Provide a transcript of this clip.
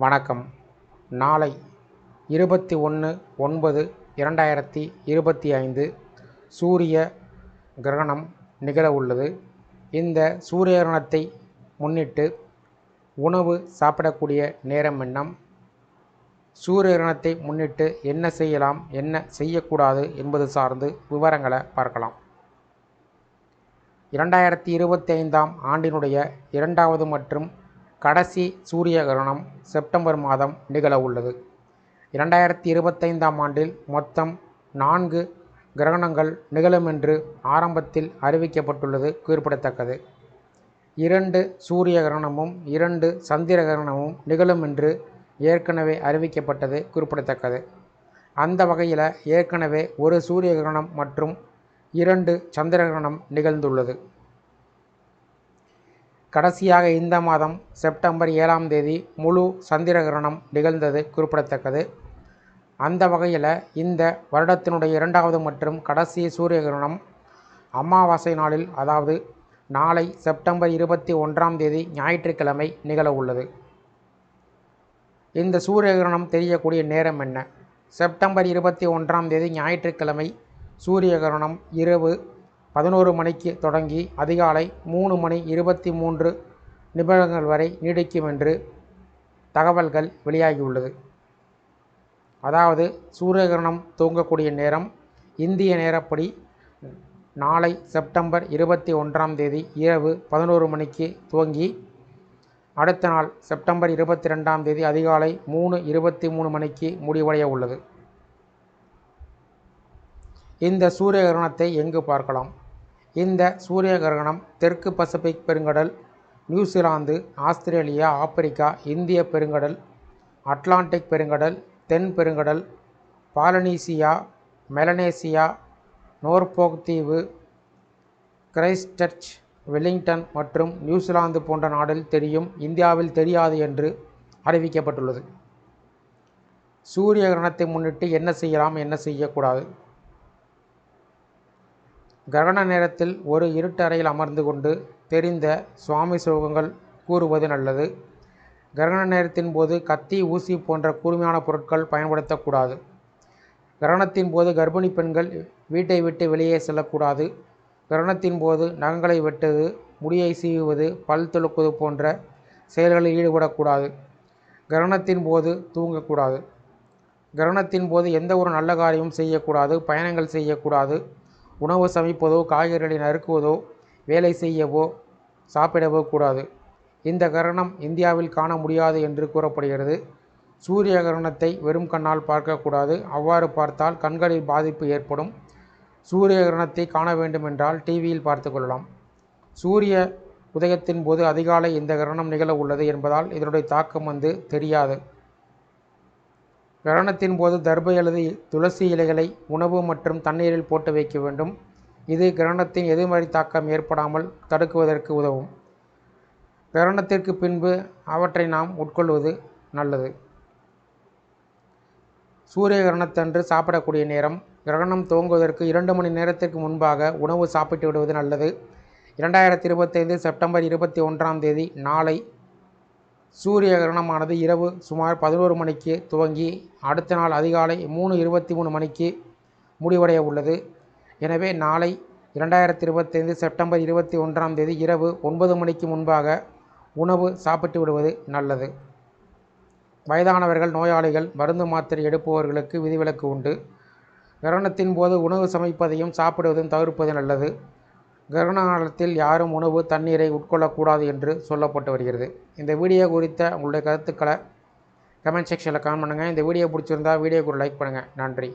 வணக்கம். நாளை 21/9/2025 சூரிய கிரகணம் நிகழவுள்ளது. இந்த சூரிய கிரகணத்தை முன்னிட்டு உணவு சாப்பிடக்கூடிய நேரம் என்ன, சூரிய கிரகணத்தை முன்னிட்டு என்ன செய்யலாம், என்ன செய்யக்கூடாது என்பது சார்ந்து விவரங்களை பார்க்கலாம். 2025ஆம் ஆண்டினுடைய இரண்டாவது மற்றும் கடைசி சூரிய கிரகணம் செப்டம்பர் மாதம் நிகழ உள்ளது. 2025ஆம் ஆண்டில் மொத்தம் 4 கிரகணங்கள் நிகழும் என்று ஆரம்பத்தில் அறிவிக்கப்பட்டுள்ளது குறிப்பிடத்தக்கது. 2 சூரிய கிரகணமும் 2 சந்திர கிரகணமும் நிகழும் என்று ஏற்கனவே அறிவிக்கப்பட்டது குறிப்பிடத்தக்கது. அந்த வகையில் ஏற்கனவே ஒரு சூரிய கிரகணம் மற்றும் 2 சந்திர கிரகணம் நிகழ்ந்துள்ளது. கடைசியாக இந்த மாதம் செப்டம்பர் 7ஆம் தேதி முழு சந்திர கிரகணம் நிகழ்ந்தது குறிப்பிடத்தக்கது. அந்த வகையில் இந்த வருடத்தினுடைய இரண்டாவது மற்றும் கடைசி சூரிய கிரகணம் அமாவாசை நாளில், அதாவது நாளை செப்டம்பர் 21ஆம் தேதி ஞாயிற்றுக்கிழமை நிகழ உள்ளது. இந்த சூரிய கிரகணம் தெரியக்கூடிய நேரம் என்ன? செப்டம்பர் 21ஆம் தேதி ஞாயிற்றுக்கிழமை சூரிய கிரகணம் இரவு 11 மணிக்கு தொடங்கி அதிகாலை 3:23 வரை நீடிக்கும் என்று தகவல்கள் வெளியாகியுள்ளது. அதாவது சூரிய கிரகணம் துவங்கக்கூடிய நேரம் இந்திய நேரப்படி நாளை செப்டம்பர் 21ஆம் தேதி இரவு 11 மணிக்கு துவங்கி அடுத்த நாள் செப்டம்பர் 22ஆம் தேதி அதிகாலை 3:23 மணிக்கு முடிவடைய உள்ளது. இந்த சூரிய கிரகணத்தை எங்கு பார்க்கலாம்? இந்த சூரிய கிரகணம் தெற்கு பசிபிக் பெருங்கடல், நியூசிலாந்து, ஆஸ்திரேலியா, ஆப்பிரிக்கா, இந்திய பெருங்கடல், அட்லாண்டிக் பெருங்கடல், தென் பெருங்கடல், பாலினீசியா, மெலனேசியா, நோர்போக் தீவு, கிரைஸ்ட்சர்ச், வெலிங்டன் மற்றும் நியூசிலாந்து போன்ற நாடில் தெரியும், இந்தியாவில் தெரியாது என்று அறிவிக்கப்பட்டுள்ளது. சூரிய கிரகணத்தை முன்னிட்டு என்ன செய்யலாம், என்ன செய்யக்கூடாது? கிரகண நேரத்தில் ஒரு இருட்டு அறையில் அமர்ந்து கொண்டு தெரிந்த சுவாமி ஸ்லோகங்கள் கூறுவது நல்லது. கிரகண நேரத்தின் போது கத்தி, ஊசி போன்ற கூர்மையான பொருட்கள் பயன்படுத்தக்கூடாது. கிரகணத்தின் போது கர்ப்பிணி பெண்கள் வீட்டை விட்டு வெளியே செல்லக்கூடாது. கிரகணத்தின் போது நகங்களை வெட்டுவது, முடியை சீவுவது, பல் துலக்குவது போன்ற செயல்களில் ஈடுபடக்கூடாது. கிரகணத்தின் போது தூங்கக்கூடாது. கிரகணத்தின் போது எந்த ஒரு நல்ல காரியமும் செய்யக்கூடாது. பயணங்கள் செய்யக்கூடாது. உணவு சமைப்பதோ, காய்கறிகளை நறுக்குவதோ, வேலை செய்யவோ, சாப்பிடவோ கூடாது. இந்த கிரகணம் இந்தியாவில் காண முடியாது என்று கூறப்படுகிறது. சூரிய கிரகணத்தை வெறும் கண்ணால் பார்க்கக்கூடாது. அவ்வாறு பார்த்தால் கண்களில் பாதிப்பு ஏற்படும். சூரிய கிரகணத்தை காண வேண்டுமென்றால் டிவியில் பார்த்து கொள்ளலாம். சூரிய உதயத்தின் போது அதிகாலை இந்த கிரகணம் நிகழ உள்ளது என்பதால் இதனுடைய தாக்கம் தெரியாது. கிரகணத்தின் போது தர்பை அல்லது துளசி இலைகளை உணவு மற்றும் தண்ணீரில் போட்டு வைக்க வேண்டும். இது கிரகணத்தின் எதிர்மறை தாக்கம் ஏற்படாமல் தடுக்குவதற்கு உதவும். கிரகணத்திற்கு பின்பு அவற்றை நாம் உட்கொள்வது நல்லது. சூரிய கிரகணத்தன்று சாப்பிடக்கூடிய நேரம்: கிரகணம் துவங்குவதற்கு 2 மணி நேரத்திற்கு முன்பாக உணவு சாப்பிட்டு விடுவது நல்லது. 2025 செப்டம்பர் 21ஆம் தேதி நாளை சூரிய கிரகணமானது இரவு சுமார் 11 மணிக்கு துவங்கி அடுத்த நாள் அதிகாலை 3:23 மணிக்கு முடிவடைய உள்ளது. எனவே நாளை 2025 செப்டம்பர் 21ஆம் தேதி இரவு 9 மணிக்கு முன்பாக உணவு சாப்பிட்டு விடுவது நல்லது. வயதானவர்கள், நோயாளிகள், மருந்து மாத்திரை எடுப்பவர்களுக்கு விதிவிலக்கு உண்டு. கிரகணத்தின் போது உணவு சமைப்பதையும் சாப்பிடுவதும் தவிர்ப்பது நல்லது. கிரகண காலத்தில் யாரும் உணவு, தண்ணீரை உட்கொள்ளக்கூடாது என்று சொல்லப்பட்டு வருகிறது. இந்த வீடியோ குறித்த உங்களுடைய கருத்துக்களை கமெண்ட் செக்ஷனில் கமெண்ட் பண்ணுங்கள். இந்த வீடியோ பிடிச்சிருந்தா வீடியோக்கு ஒரு லைக் பண்ணுங்கள். நன்றி.